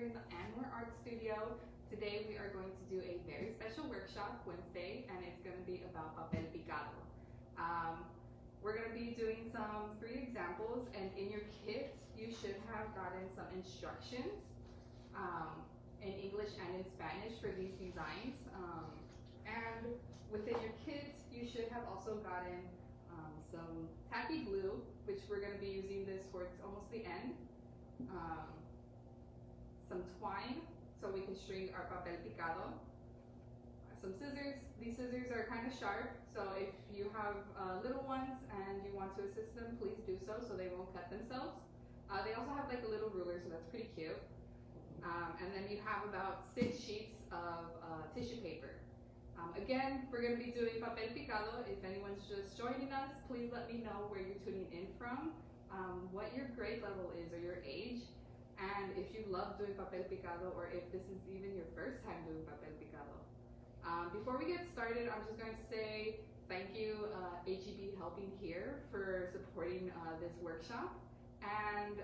with Anwar Art Studio. Today we are going to do a very special workshop Wednesday, and it's going to be about Papel Picado. We're going to be doing some 3 examples, and in your kit you should have gotten some instructions in English and in Spanish for these designs. And within your kit you should have also gotten some tacky glue, which we're going to be using this towards almost the end. Some twine so we can string our papel picado. Some scissors. These scissors are kind of sharp, so if you have little ones and you want to assist them, please do so they won't cut themselves. They also have like a little ruler, so that's pretty cute. And then you have about 6 sheets of tissue paper. Again, we're going to be doing papel picado. If anyone's just joining us, please let me know where you're tuning in from, what your grade level is or your age, and if you love doing papel picado or if this is even your first time doing papel picado. Before we get started, I'm just going to say thank you, HEB Helping Here, for supporting this workshop, and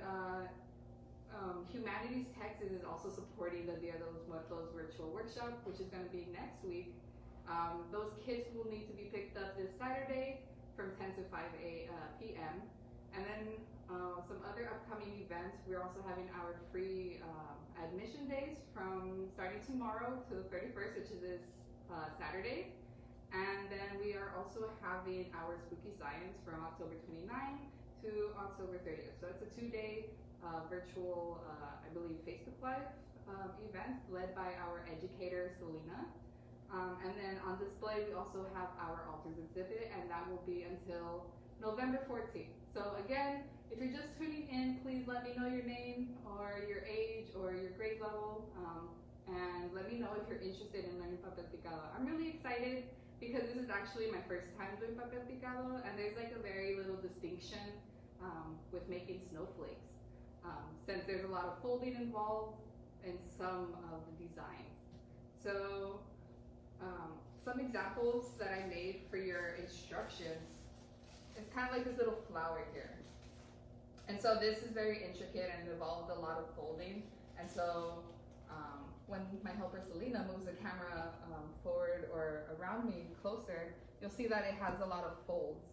Humanities Texas is also supporting the Dia de los Muertos virtual workshop, which is going to be next week. Those kits will need to be picked up this Saturday from 10 to 5 p.m. And then some other upcoming events. We're also having our free admission days from starting tomorrow to the 31st, which is this Saturday. And then we are also having our Spooky Science from October 29th to October 30th. So it's a 2-day virtual, I believe, Facebook Live event led by our educator, Selena. And then on display, we also have our Altars exhibit, and that will be until November 14th. So again, if you're just tuning in, please let me know your name or your age or your grade level, and let me know if you're interested in learning Papel Picado. I'm really excited because this is actually my first time doing Papel Picado, and there's like a very little distinction with making snowflakes, since there's a lot of folding involved in some of the designs. So some examples that I made for your instructions. It's kind of like this little flower here. And so this is very intricate and involved a lot of folding. And so when my helper Selena moves the camera forward or around me closer, you'll see that it has a lot of folds.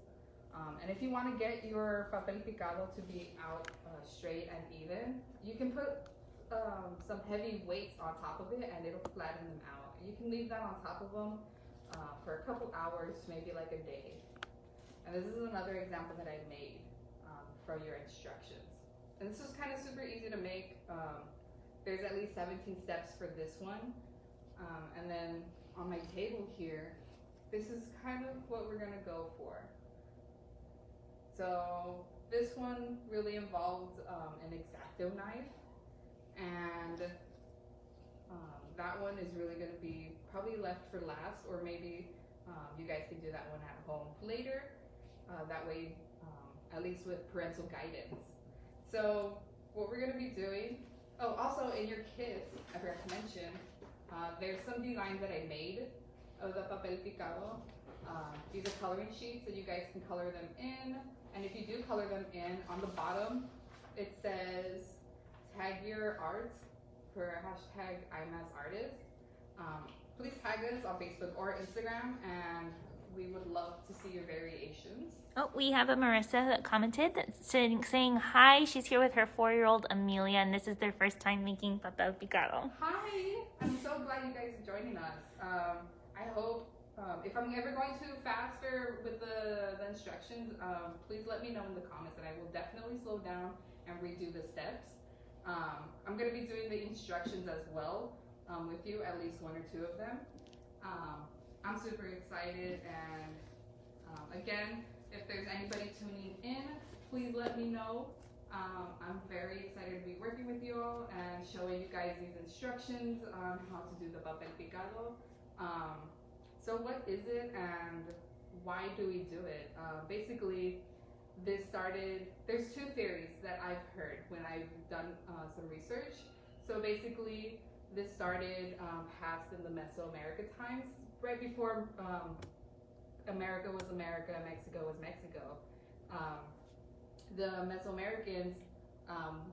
And if you want to get your papel picado to be out straight and even, you can put some heavy weights on top of it and it'll flatten them out. You can leave that on top of them for a couple hours, maybe like a day. And this is another example that I made for your instructions. And this is kind of super easy to make. There's at least 17 steps for this one. And then on my table here, this is kind of what we're gonna go for. So this one really involved an Xacto knife. And that one is really gonna be probably left for last, or maybe you guys can do that one at home later. That way, at least with parental guidance. So what we're going to be doing, also in your kits, I forgot to mention, there's some designs that I made of the papel picado. These are coloring sheets, and you guys can color them in. And if you do color them in, on the bottom, it says tag your art for hashtag IMAS artist. Please tag us on Facebook or Instagram, and we would love to see your variations. Oh, we have a Marissa that commented that's saying hi. She's here with her 4-year-old Amelia, and this is their first time making papel picado. Hi! I'm so glad you guys are joining us. I hope, if I'm ever going too faster with the instructions, please let me know in the comments, and I will definitely slow down and redo the steps. I'm going to be doing the instructions as well with you, at least 1 or 2 of them. I'm super excited, and again, if there's anybody tuning in, please let me know. I'm very excited to be working with you all and showing you guys these instructions on how to do the papel picado. So what is it and why do we do it? Basically, this started, there's 2 theories that I've heard when I've done some research. So basically, this started past in the Mesoamerica times, right before America was America, Mexico was Mexico. The Mesoamericans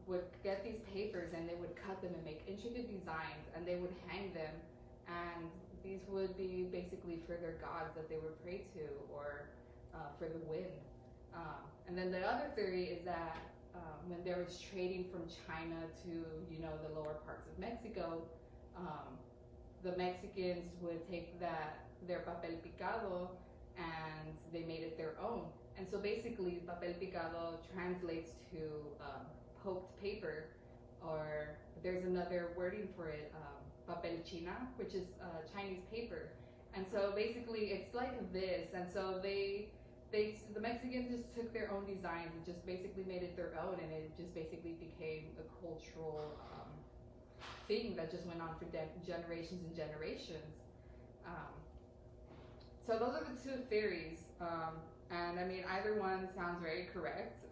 would get these papers and they would cut them and make intricate designs and they would hang them, and these would be basically for their gods that they would pray to, or for the wind. And then the other theory is that when there was trading from China to, you know, the lower parts of Mexico, the Mexicans would take their Papel Picado and they made it their own. And so basically Papel Picado translates to poked paper, or there's another wording for it, Papel China, which is Chinese paper. And so basically it's like this, and so the Mexicans just took their own designs and just basically made it their own, and it just basically became a cultural thing that just went on for generations and generations. So those are the two theories, and I mean either one sounds very correct.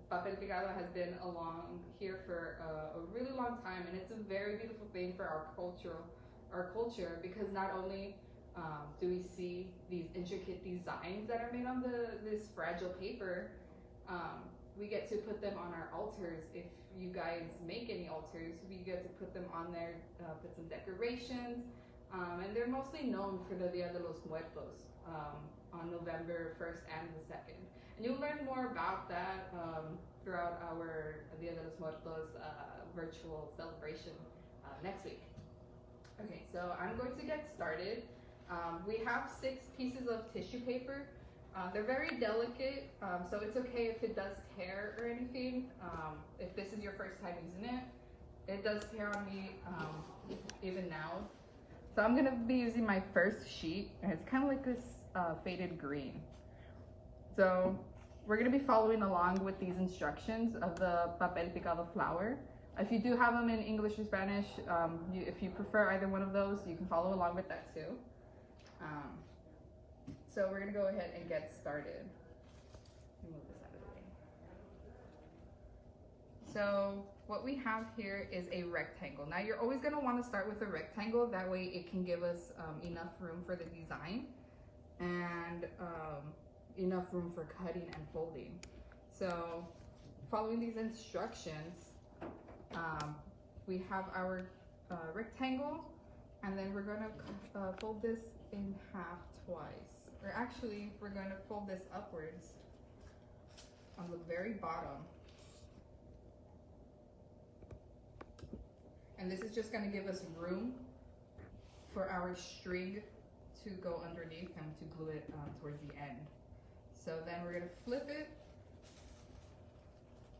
Papel Picado has been along here for a really long time, and it's a very beautiful thing for our culture, because not only do we see these intricate designs that are made on this fragile paper, we get to put them on our altars. If you guys make any altars, we get to put them on there, put some decorations, and they're mostly known for the Dia de los Muertos on November 1st and the 2nd. And you'll learn more about that throughout our Dia de los Muertos virtual celebration next week. Okay, so I'm going to get started. We have 6 pieces of tissue paper. They're very delicate, so it's okay if it does tear or anything. If this is your first time using it, it does tear on me even now. So I'm gonna be using my first sheet, and it's kind of like this faded green. So we're gonna be following along with these instructions of the Papel Picado flower. If you do have them in English or Spanish, if you prefer either one of those, you can follow along with that too. So we're gonna go ahead and get started. Let me move this out of the way. So what we have here is a rectangle. Now you're always gonna wanna start with a rectangle, that way it can give us enough room for the design and enough room for cutting and folding. So following these instructions, we have our rectangle, and then we're gonna fold this in half twice. Or actually, we're gonna fold this upwards on the very bottom. And this is just gonna give us room for our string to go underneath and to glue it towards the end. So then we're gonna flip it,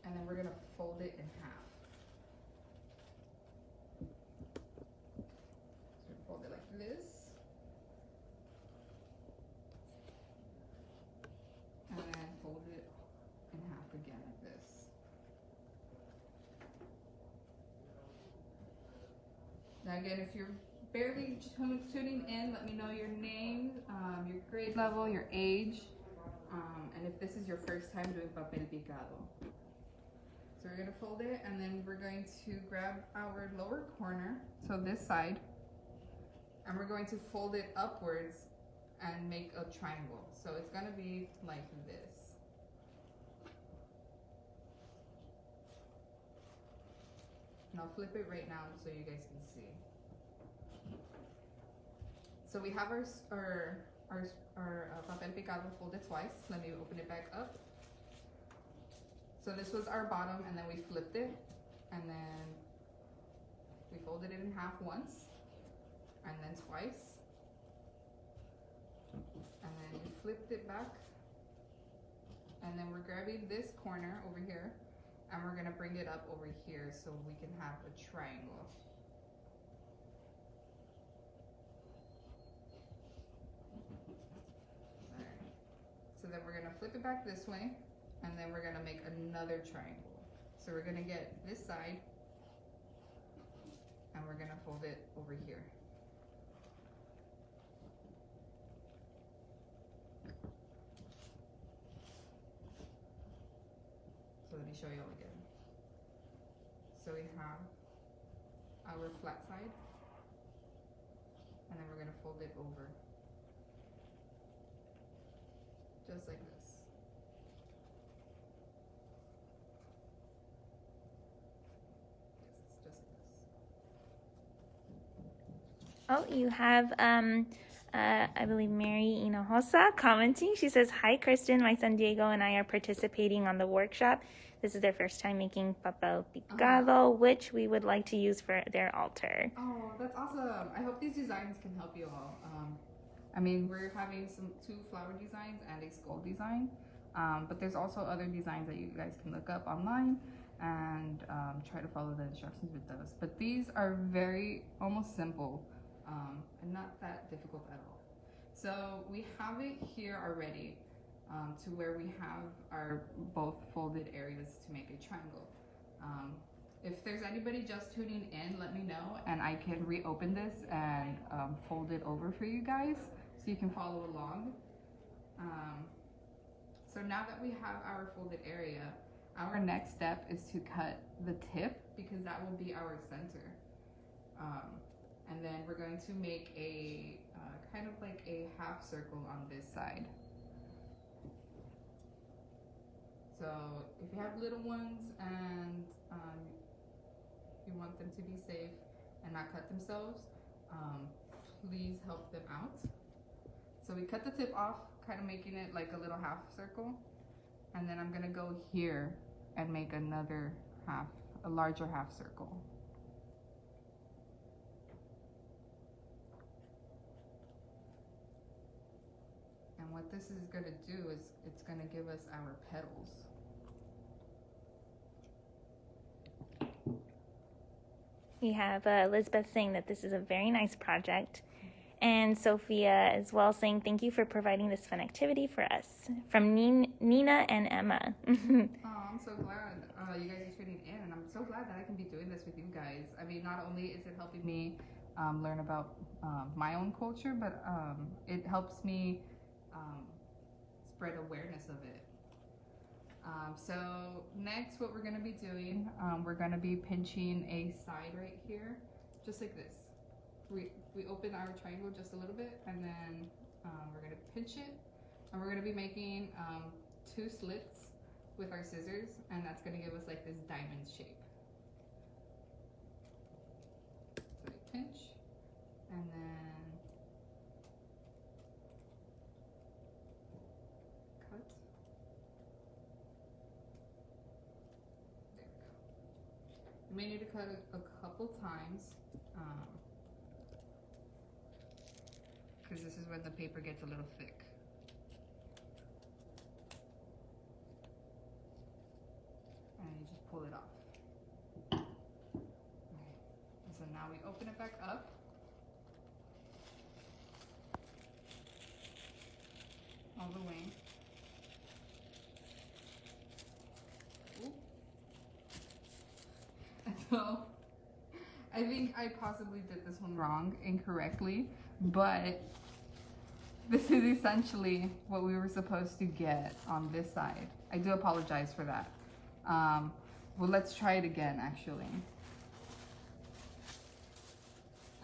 and then we're gonna fold it in half. So fold it like this. And then fold it in half again like this. Now again, if you're barely tuning in, let me know your name, your grade level, your age, and if this is your first time doing Papel Picado. So we're going to fold it, and then we're going to grab our lower corner, so this side, and we're going to fold it upwards and make a triangle. So it's going to be like this. And I'll flip it right now so you guys can see. So we have our Papel Picado folded twice. Let me open it back up. So this was our bottom, and then we flipped it, and then we folded it in half once, and then twice, and then we flipped it back, and then we're grabbing this corner over here, and we're gonna bring it up over here so we can have a triangle. Alright, so then we're gonna flip it back this way, and then we're gonna make another triangle. So we're gonna get this side, and we're gonna fold it over here. So let me show you all again. So we have our flat side, and then we're gonna fold it over. Just like this. Oh, you have, I believe, Mary Hinojosa commenting. She says, "Hi, Kristen. My son Diego and I are participating on the workshop. This is their first time making Papel Picado, which we would like to use for their altar." Oh, that's awesome. I hope these designs can help you all. I mean, we're having two flower designs and a skull design, but there's also other designs that you guys can look up online and try to follow the instructions with those. But these are almost simple and not that difficult at all. So we have it here already to where we have our both folded areas to make a triangle. If there's anybody just tuning in, let me know and I can reopen this and fold it over for you guys so you can follow along. So now that we have our folded area, our next step is to cut the tip because that will be our center. And then we're going to make a kind of like a half circle on this side. So if you have little ones and you want them to be safe and not cut themselves, please help them out. So we cut the tip off, kind of making it like a little half circle. And then I'm gonna go here and make another a larger half circle. And what this is gonna do is it's gonna give us our petals. We have Elizabeth saying that this is a very nice project. And Sophia as well saying, "Thank you for providing this fun activity for us." From Nina and Emma. Oh, I'm so glad you guys are tuning in, and I'm so glad that I can be doing this with you guys. I mean, not only is it helping me learn about my own culture, but it helps me spread awareness of it. So next, what we're going to be doing, we're going to be pinching a side right here, just like this. We open our triangle just a little bit, and then we're going to pinch it, and we're going to be making 2 slits with our scissors, and that's going to give us like this diamond shape. So we pinch, and then cut. There we go. You may need to cut it a couple times. Because this is when the paper gets a little thick. And you just pull it off. Okay. So now we open it back up. All the way. Ooh. So I think I possibly did this one wrong, incorrectly, but this is essentially what we were supposed to get on this side. I do apologize for that. Well, let's try it again, actually.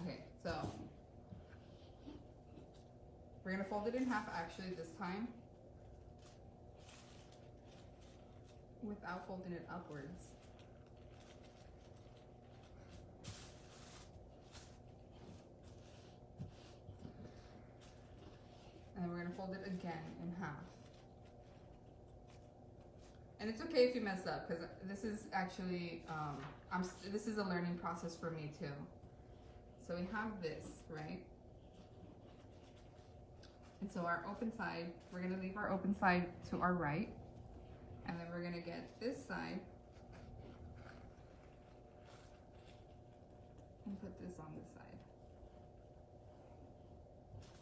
Okay, so we're gonna fold it in half actually this time, without folding it upwards. And then we're gonna fold it again in half. And it's okay if you mess up, because this is actually, this is a learning process for me too. So we have this, right? And so our open side, we're gonna leave our open side to our right. And then we're gonna get this side and put this on this side.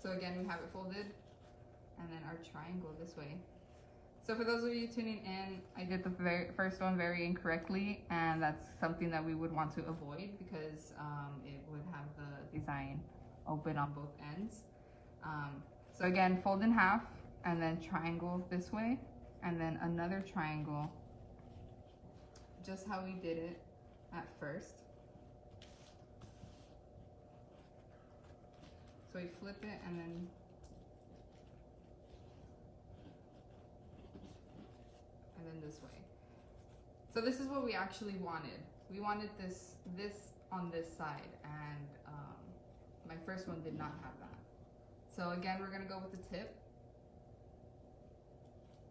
So again, we have it folded, and then our triangle this way. So for those of you tuning in, I did the first one very incorrectly, and that's something that we would want to avoid because it would have the design open on both ends. So again, fold in half, and then triangle this way, and then another triangle, just how we did it at first. So we flip it and then this way. So this is what we actually wanted. We wanted this on this side, and my first one did not have that. So again, we're gonna go with the tip.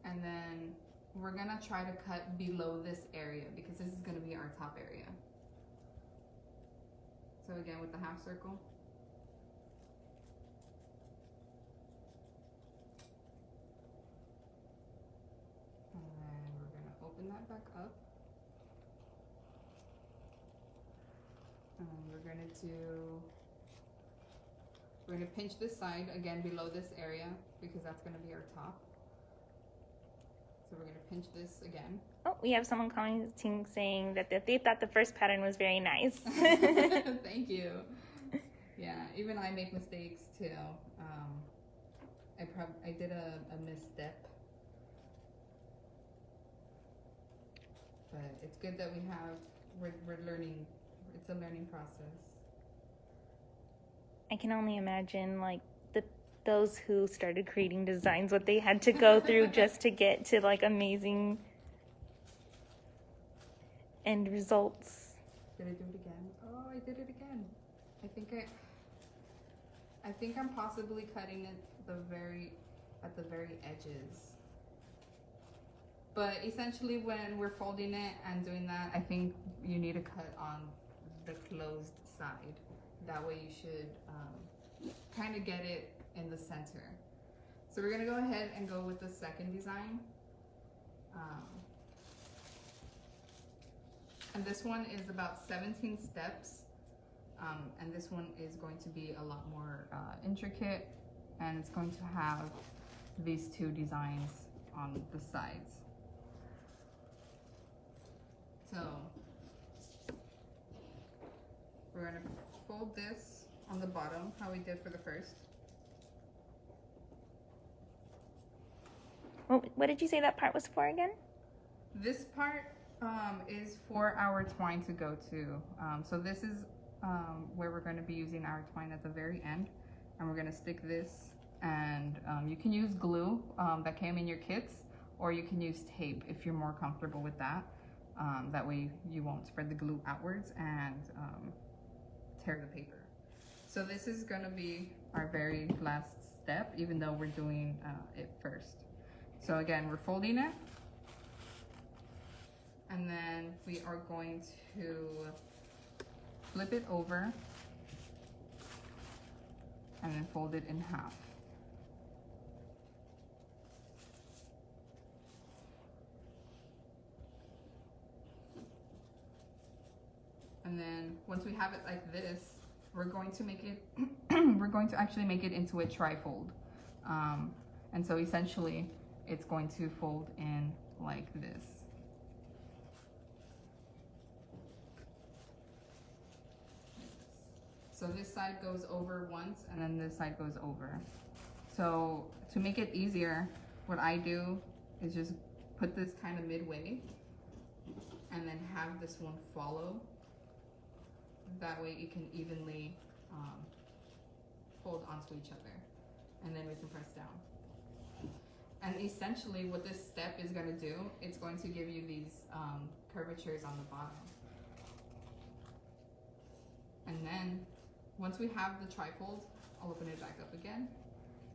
And then we're gonna try to cut below this area because this is gonna be our top area. So again, with the half circle. And then we're gonna open that back up. And we're gonna pinch this side again below this area because that's gonna be our top. So we're gonna pinch this again. Oh, we have someone commenting saying that they thought the first pattern was very nice. Thank you. Yeah, even I make mistakes too. I did a misstep. But it's good that we're learning. It's a learning process. I can only imagine like those who started creating designs, what they had to go through just to get to like amazing end results. Did I do it again? Oh, I did it again. I think I'm possibly cutting it at the very edges. But essentially when we're folding it and doing that, I think you need to cut on the closed side. That way you should kind of get it in the center. So we're gonna go ahead and go with the second design. And this one is about 17 steps. And this one is going to be a lot more intricate, and it's going to have these two designs on the sides. So we're gonna fold this on the bottom, how we did for the first. What did you say that part was for again? This part is for our twine to go to. So this is where we're going to be using our twine at the very end, and we're going to stick this, and you can use glue that came in your kits, or you can use tape if you're more comfortable with that. That way you won't spread the glue outwards and tear the paper. So this is going to be our very last step, even though we're doing it first. So again, we're folding it, and then we are going to flip it over and then fold it in half. And then once we have it like this, we're going to make it we're going to actually make it into a trifold. And so essentially it's going to fold in like this. So this side goes over once, and then this side goes over. So to make it easier, what I do is just put this kind of midway and then have this one follow. That way it can evenly fold onto each other, and then we can press down. And essentially what this step is going to do, it's going to give you these curvatures on the bottom. And then once we have the trifold, I'll open it back up again.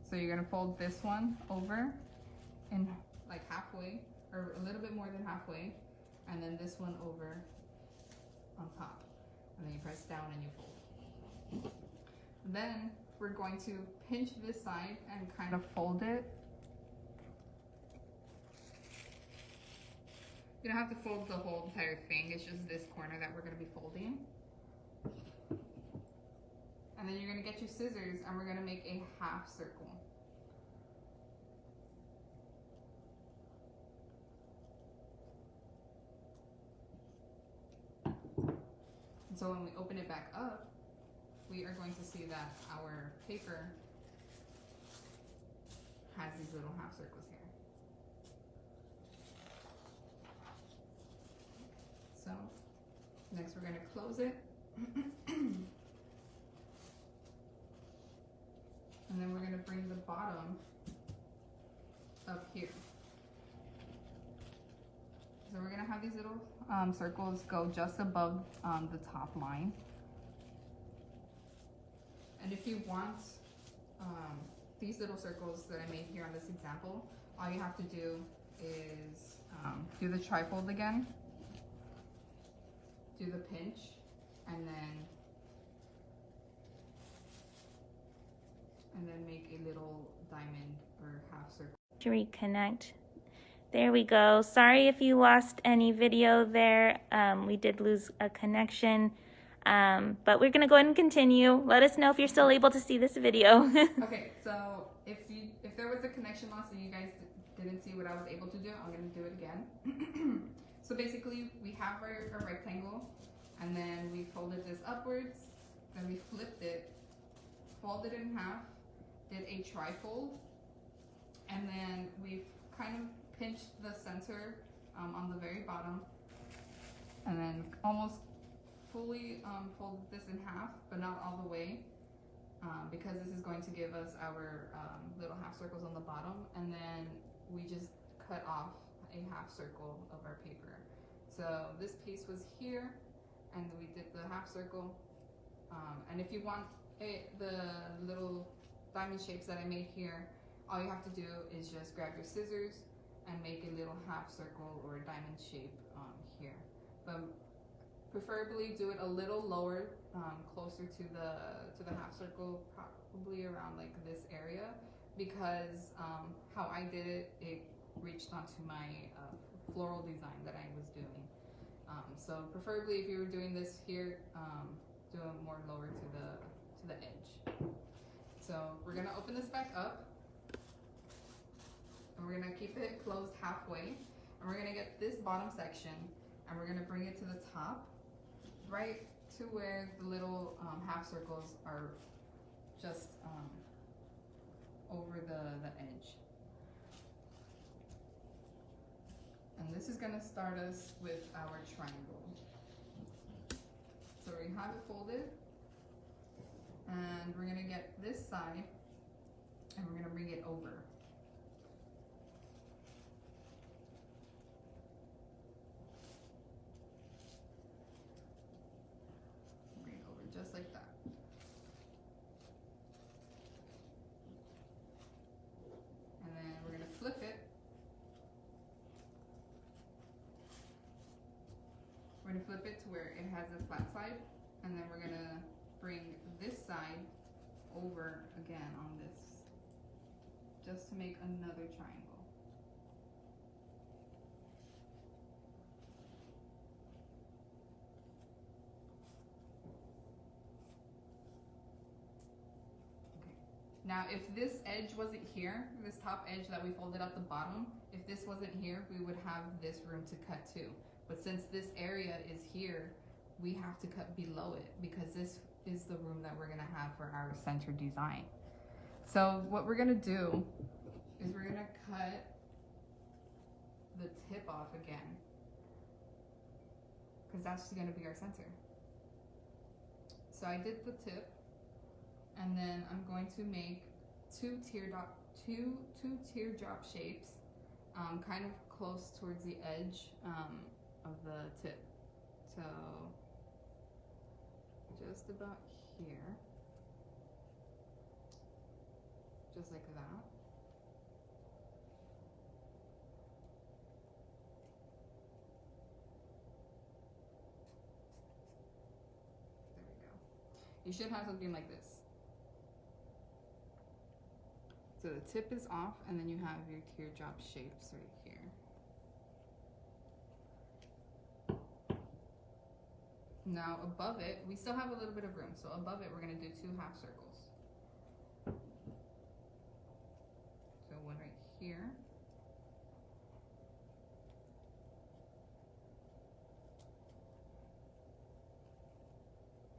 So you're going to fold this one over in like halfway, or a little bit more than halfway, and then this one over on top. And then you press down and you fold. Then we're going to pinch this side and kind of fold it. You don't have to fold the whole entire thing, it's just this corner that we're going to be folding. And then you're going to get your scissors and we're going to make a half circle. And so when we open it back up, we are going to see that our paper has these little half circles here. So next we're going to close it. And then we're going to bring the bottom up here. So we're going to have these little circles go just above the top line. And if you want these little circles that I made here on this example, all you have to do is do the trifold again, do the pinch, and then make a little diamond or half circle. To reconnect. There we go. Sorry if you lost any video there. We did lose a connection, but we're gonna go ahead and continue. Let us know if you're still able to see this video. Okay, so if there was a connection loss and you guys didn't see what I was able to do, I'm gonna do it again. So basically, we have our rectangle, and then we folded this upwards, then we flipped it, folded it in half, did a trifold, and then we've kind of pinched the center on the very bottom, and then almost fully folded this in half, but not all the way, because this is going to give us our little half circles on the bottom, and then we just cut off a half circle of our paper. So this piece was here, and we did the half circle, and if you want the little diamond shapes that I made here, all you have to do is just grab your scissors and make a little half circle or a diamond shape here. But preferably do it a little lower, closer to the half circle, probably around like this area, because how I did it, it reached onto my floral design that I was doing. So preferably if you were doing this here, do it more lower to the edge. So we're gonna open this back up, and we're gonna keep it closed halfway, and we're gonna get this bottom section, and we're gonna bring it to the top, right to where the little half circles are just over the edge. And this is gonna start us with our triangle. So we have it folded, and we're gonna get this side, and we're gonna bring it over. Bring it over just like that. And then we're gonna flip it. We're gonna flip it to where it has a flat side, and then we're gonna bring this side over again on this, just to make another triangle. Okay. Now, if this edge wasn't here, this top edge that we folded at the bottom, if this wasn't here, we would have this room to cut too. But since this area is here, we have to cut below it, because this is the room that we're gonna have for our center design. So what we're gonna do is we're gonna cut the tip off again, because that's gonna be our center. So I did the tip, and then I'm going to make two teardrop shapes, kind of close towards the edge of the tip. So just about here, just like that. There we go. You should have something like this. So the tip is off, and then you have your teardrop shapes right here. Now above it, we still have a little bit of room. So above it, we're gonna do two half circles. So one right here.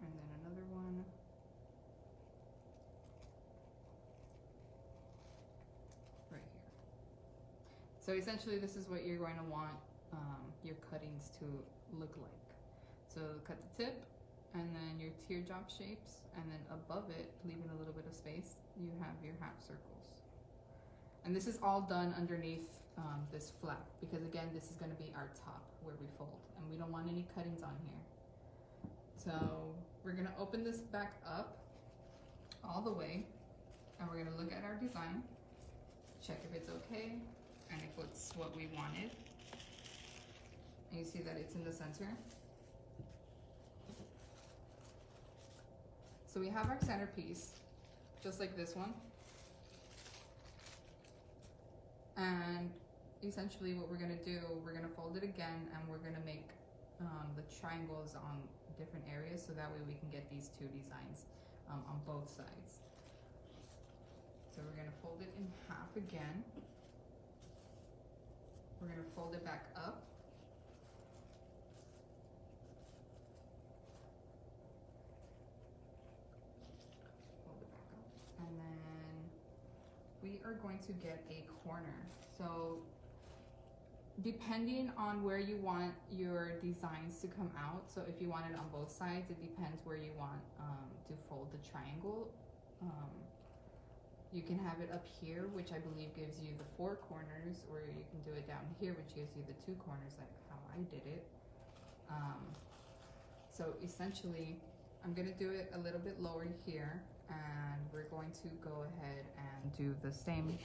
And then another one. Right here. So essentially this is what you're going to want your cuttings to look like. So cut the tip, and then your teardrop shapes, and then above it, leaving a little bit of space, you have your half circles. And this is all done underneath this flap, because again, this is going to be our top where we fold, and we don't want any cuttings on here. So we're going to open this back up all the way, and we're gonna look at our design, check if it's okay, and if it's what we wanted. And you see that it's in the center. So we have our centerpiece, just like this one. And essentially what we're gonna do, we're gonna fold it again, and we're gonna make the triangles on different areas, so that way we can get these two designs on both sides. So we're gonna fold it in half again. We're gonna fold it back up. Fold it back up. And then we are going to get a corner. So depending on where you want your designs to come out, so if you want it on both sides, it depends where you want to fold the triangle. You can have it up here, which I believe gives you the 4 corners, or you can do it down here, which gives you the 2 corners, like how I did it. So essentially, I'm gonna do it a little bit lower here, and we're going to go ahead and do the same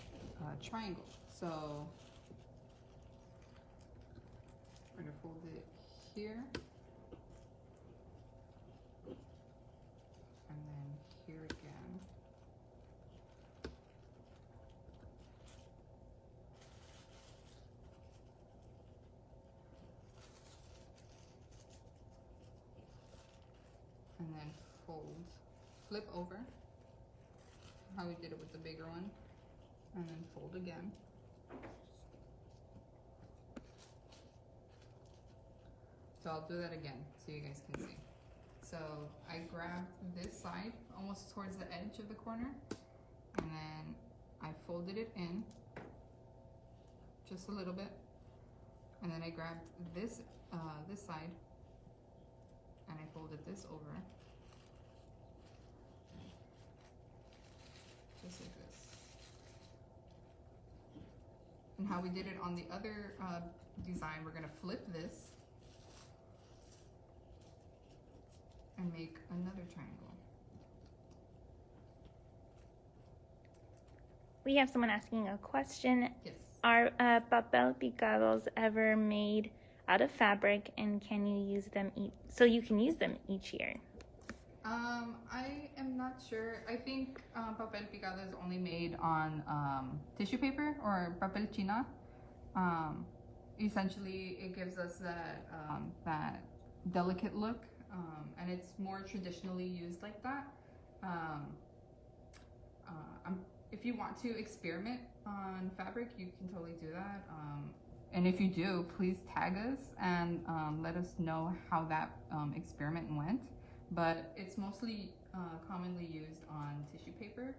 triangle. So we're gonna fold it here, and then here again. And then fold, flip over, how we did it with the bigger one, and then fold again. So I'll do that again so you guys can see. So I grabbed this side almost towards the edge of the corner, and then I folded it in just a little bit, and then I grabbed this this side, and I folded this over, just like this. And how we did it on the other design, we're gonna flip this and make another triangle. We have someone asking a question. Yes. Are papel picados ever made out of fabric, and can you use them so you can use them each year? I am not sure. I think papel picado is only made on tissue paper or papel china. Essentially, it gives us that delicate look, and it's more traditionally used like that. If you want to experiment on fabric, you can totally do that. And if you do, please tag us and let us know how that experiment went. But it's mostly commonly used on tissue paper.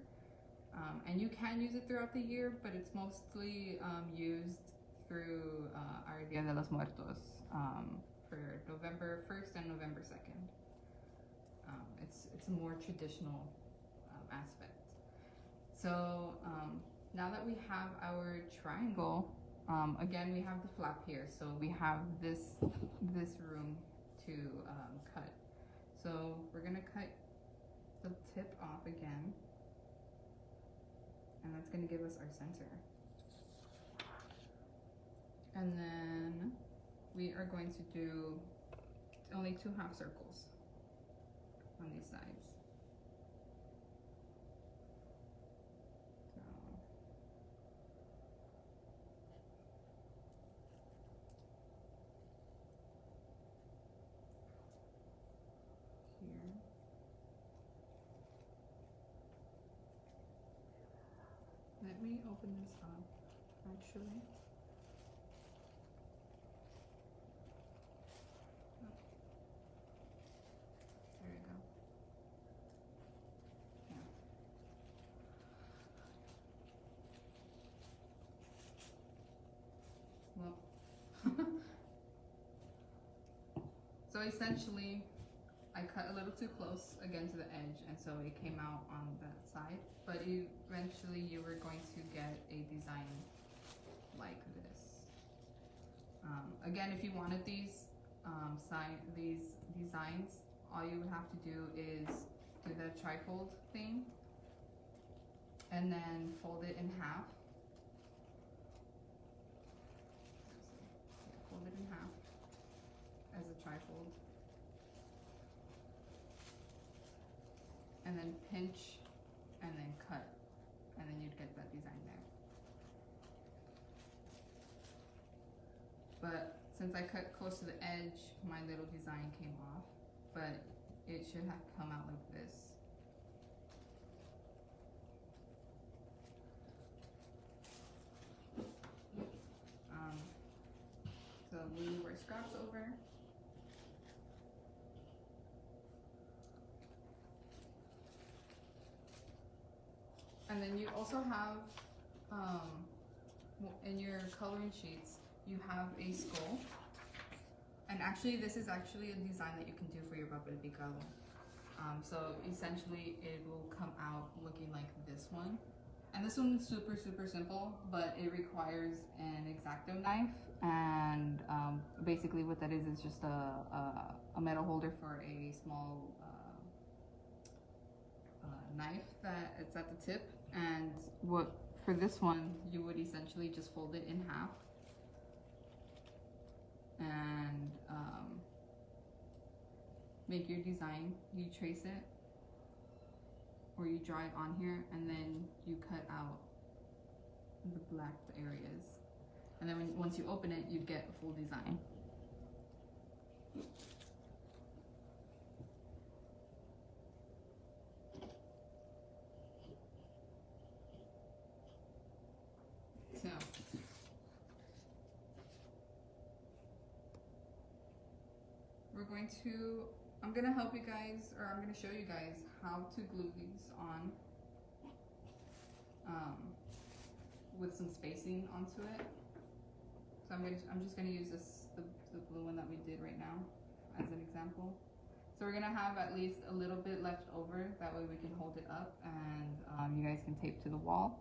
And you can use it throughout the year, but it's mostly used through our Dia de los Muertos for November 1st and November 2nd. It's a more traditional aspect. So now that we have our triangle, again, we have the flap here, so we have this room to cut. So we're gonna cut the tip off again, and that's gonna give us our center. And then we are going to do only 2 half circles on these sides. Let me open this up, actually. Oh. There we go. Yeah. Well. So essentially, I cut a little too close again to the edge, and so it came out on that side. But eventually you were going to get a design like this. Again, if you wanted these designs, all you would have to do is do the trifold thing and then fold it in half. Fold it in half as a trifold. And then pinch and then cut, and then you'd get that design there. But since I cut close to the edge, my little design came off, but it should have come out like this. So we move our scraps over. And then you also have, in your coloring sheets, you have a skull. And actually, this is actually a design that you can do for your Papel Picado. So essentially, it will come out looking like this one. And this one's super, super simple, but it requires an Xacto knife. And basically what that is just a metal holder for a small knife that it's at the tip. And for this one, you would essentially just fold it in half. And make your design. You trace it, or you draw it on here, and then you cut out the blacked areas. And then once you open it, you get a full design. So I'm gonna help you guys, or I'm gonna show you guys how to glue these on with some spacing onto it. So I'm just gonna use the blue one that we did right now as an example. So we're gonna have at least a little bit left over, that way we can hold it up and you guys can tape to the wall.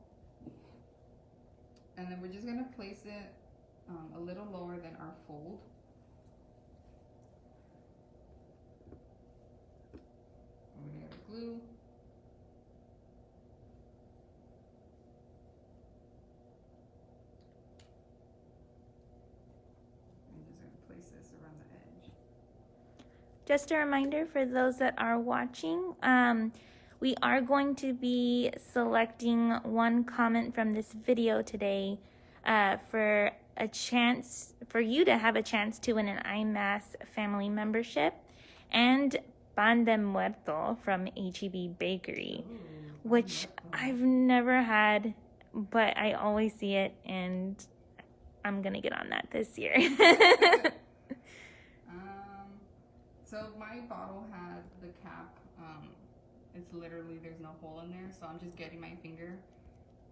And then we're just gonna place it a little lower than our fold. We're gonna get glue. I'm just gonna place this around the edge. Just a reminder for those that are watching, we are going to be selecting one comment from this video today for a chance for you to have a chance to win an IMAS family membership and pan de muerto from HEB Bakery, which I've never had, but I always see it, and I'm gonna get on that this year. So my bottle had the cap. It's literally, there's no hole in there, so I'm just getting my finger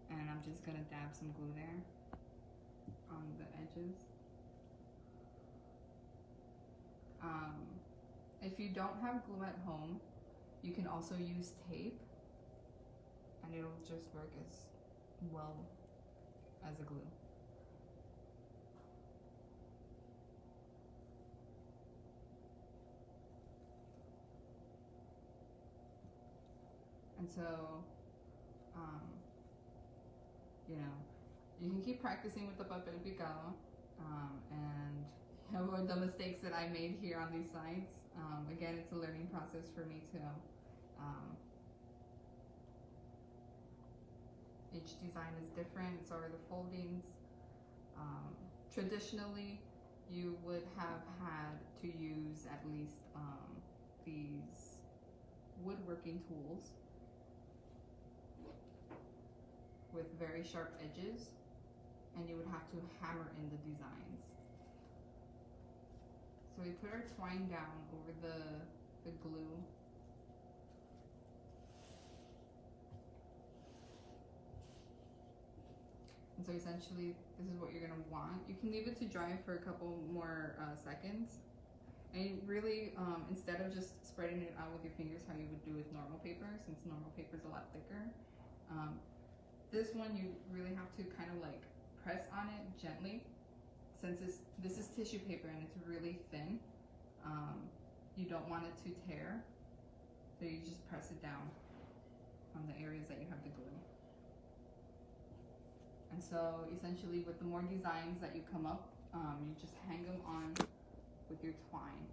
and I'm just gonna dab some glue there on the edges. If you don't have glue at home, you can also use tape, and it'll just work as well as a glue. And so, you know, you can keep practicing with the Papel Picado, and avoid the mistakes that I made here on these sides. Again, it's a learning process for me to, each design is different, so are the foldings. Traditionally, you would have had to use at least these woodworking tools with very sharp edges, and you would have to hammer in the designs. So we put our twine down over the glue. And so essentially, this is what you're gonna want. You can leave it to dry for a couple more seconds. And really, instead of just spreading it out with your fingers how you would do with normal paper, since normal paper is a lot thicker, this one you really have to kind of like press on it gently. Since this is tissue paper and it's really thin, you don't want it to tear, so you just press it down on the areas that you have the glue. And so essentially with the more designs that you come up, you just hang them on with your twine.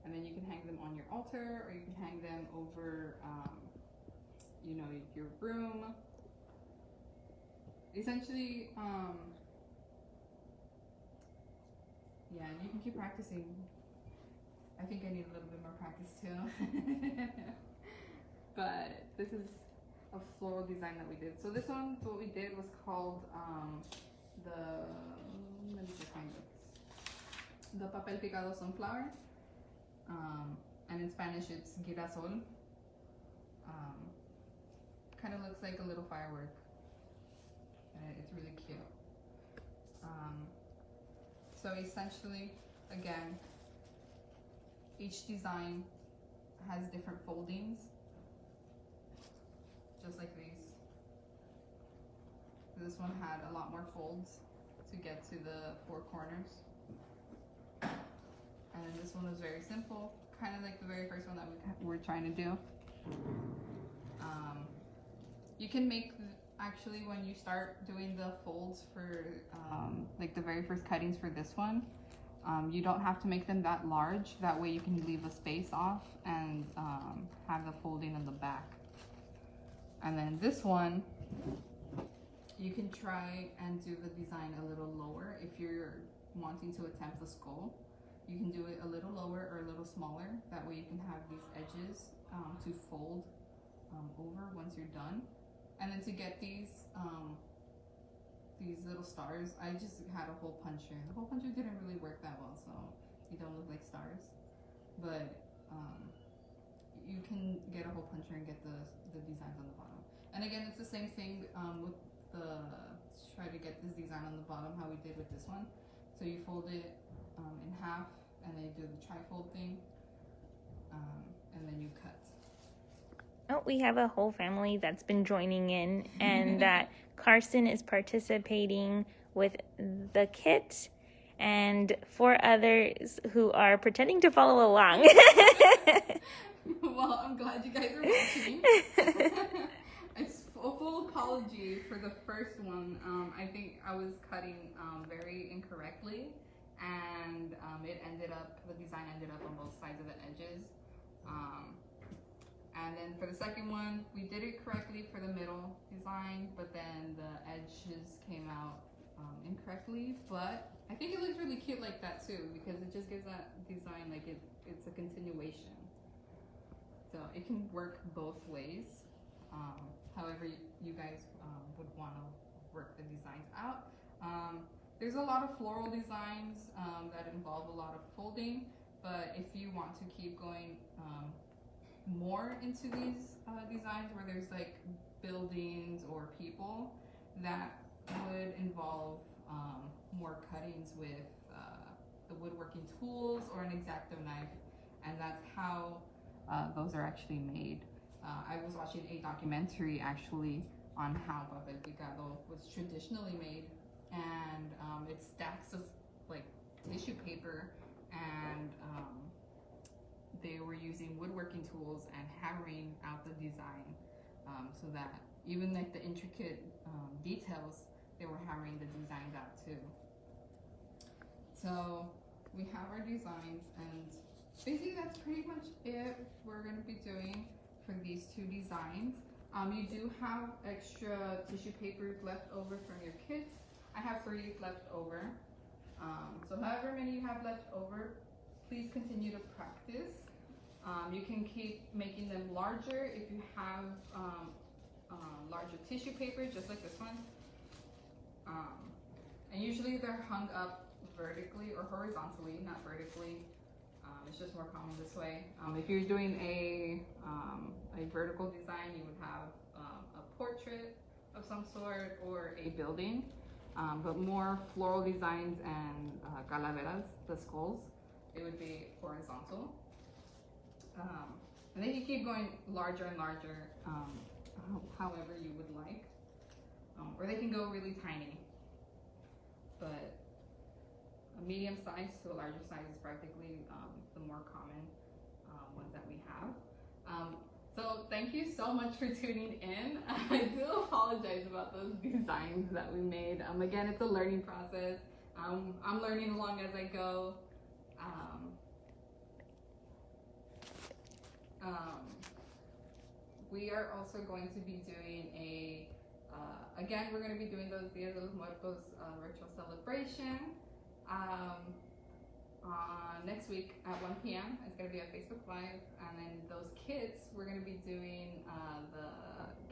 And then you can hang them on your altar, or you can hang them over, you know, your room. Essentially, yeah, and you can keep practicing. I think I need a little bit more practice too. But this is a floral design that we did. So this one, what we did was called let me just find it. The Papel Picado sunflower. And in Spanish it's girasol. Kind of looks like a little firework. It's really cute. So essentially, again, each design has different foldings, just like these. This one had a lot more folds to get to the four corners. And then this one was very simple, kind of like the very first one that we were trying to do. You can make, actually, when you start doing the folds for like the very first cuttings for this one, you don't have to make them that large. That way you can leave a space off and have the folding in the back. And then this one, you can try and do the design a little lower. If you're wanting to attempt the skull, you can do it a little lower or a little smaller. That way you can have these edges to fold over once you're done. And then to get these little stars, I just had a hole puncher. The hole puncher didn't really work that well, so they don't look like stars. But you can get a hole puncher and get the designs on the bottom. And again, it's the same thing with try to get this design on the bottom, how we did with this one. So you fold it in half, and then you do the tri-fold thing, and then you cut. Oh, we have a whole family that's been joining in, and that Carson is participating with the kit, and 4 others who are pretending to follow along. Well, I'm glad you guys are watching. It's a full apology for the first one. I think I was cutting very incorrectly, and the design ended up on both sides of the edges. And then for the second one, we did it correctly for the middle design, but then the edges came out incorrectly. But I think it looks really cute like that too, because it just gives that design like it's a continuation. So it can work both ways. However you guys would want to work the designs out. There's a lot of floral designs that involve a lot of folding, but if you want to keep going more into these designs where there's like buildings or people, that would involve more cuttings with the woodworking tools or an Xacto knife, and that's how those are actually made. I was watching a documentary actually on how Papel Picado was traditionally made, and it's stacks of like tissue paper, and they were using woodworking tools and hammering out the design, so that even like the intricate details, they were hammering the designs out too. So we have our designs, and basically that's pretty much it we're going to be doing for these 2 designs. You do have extra tissue papers left over from your kits. I have 3 left over. So however many you have left over, please continue to practice. You can keep making them larger if you have larger tissue paper, just like this one. And usually they're hung up vertically or horizontally, not vertically. It's just more common this way. If you're doing a vertical design, you would have a portrait of some sort or a building. But more floral designs and calaveras, the skulls, it would be horizontal. And then you keep going larger and larger, however you would like. Or they can go really tiny. But a medium size to a larger size is practically the more common ones that we have. So thank you so much for tuning in. I do apologize about those designs that we made. Again, it's a learning process. I'm learning along as I go. We are also going to be doing again, we're going to be doing those Dia de los Muertos virtual celebration. Next week at 1 p.m. It's going to be a Facebook Live, and then those kids, we're going to be doing the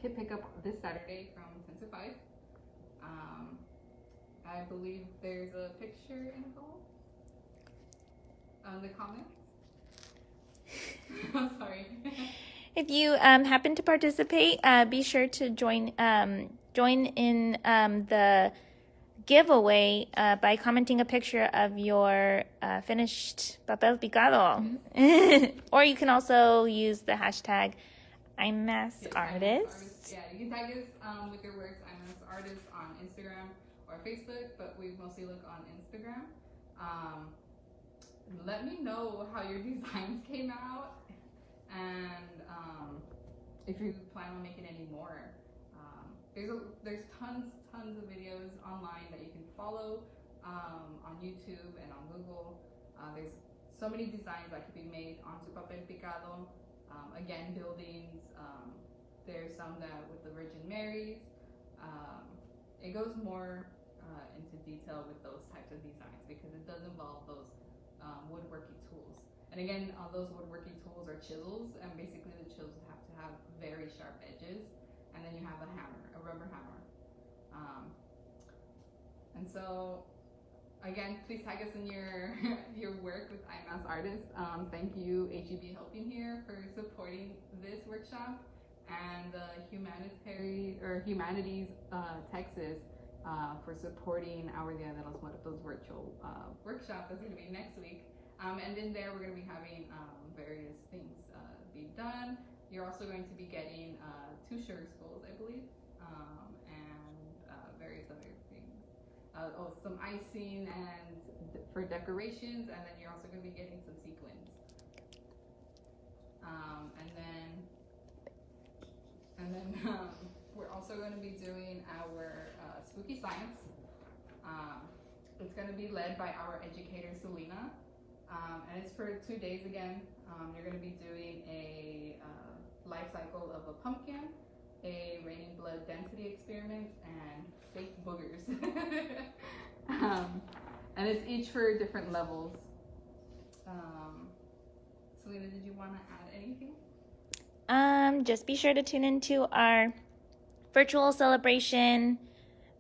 kid pickup this Saturday from 10 to 5. I believe there's a picture involved on the comments. I'm sorry. If you happen to participate, be sure to join in the giveaway by commenting a picture of your finished Papel Picado. Or you can also use the hashtag IMAS artists. Yeah, you can tag us with your works, IMAS artists, on Instagram or Facebook, but we mostly look on Instagram. Let me know how your designs came out, and if you plan on making any more. There's tons of videos online that you can follow on YouTube and on Google. There's so many designs that could be made onto Papel Picado. Again, buildings. There's some that with the Virgin Marys. It goes more into detail with those types of designs because it does involve those woodworking tools. And again, those woodworking tools are chisels, and basically the chisels have to have very sharp edges. And then you have a hammer, a rubber hammer. And so, again, please tag us in your work with IMAS artists. Thank you, HEB Helping Here, for supporting this workshop, and Humanities Texas for supporting our Dia de los Muertos virtual workshop that's going to be next week. And in there, we're going to be having various things be done. You're also going to be getting 2 sugar skulls, I believe, and various other things. Some icing and for decorations, and then you're also going to be getting some sequins. And then we're also going to be doing our spooky science. It's going to be led by our educator, Selena, and it's for 2 days again. You're going to be doing a life cycle of a pumpkin, a raining blood density experiment, and fake boogers. And it's each for different levels. Selena, did you want to add anything? Just be sure to tune into our virtual celebration.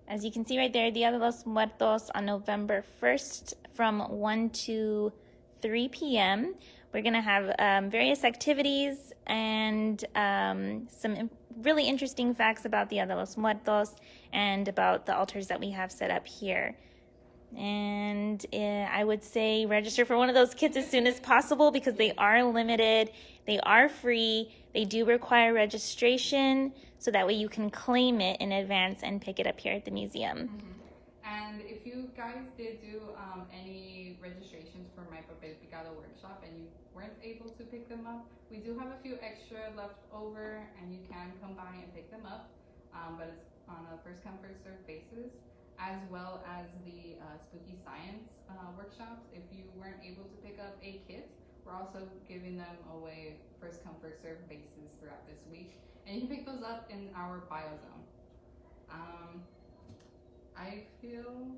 As you can see right there, Dia de los Muertos on November 1st from 1 to 3 p.m. We're going to have various activities and some really interesting facts about Dia de los Muertos and about the altars that we have set up here. And I would say register for one of those kits as soon as possible because they are limited, they are free, they do require registration, so that way you can claim it in advance and pick it up here at the museum. And if you guys did do any registrations for my Papel Picado workshop and you weren't able to pick them up, we do have a few extra left over, and you can come by and pick them up, but it's on a first come first served basis, as well as the spooky science workshops. If you weren't able to pick up a kit, we're also giving them away first come first served basis throughout this week, and you can pick those up in our bio zone. I feel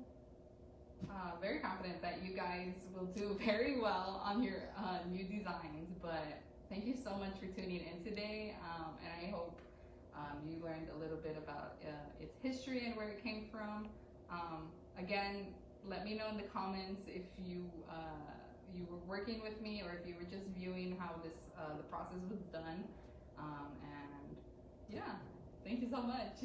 very confident that you guys will do very well on your new designs, but thank you so much for tuning in today, and I hope you learned a little bit about its history and where it came from. Again, let me know in the comments if you were working with me or if you were just viewing how the process was done, and yeah, thank you so much.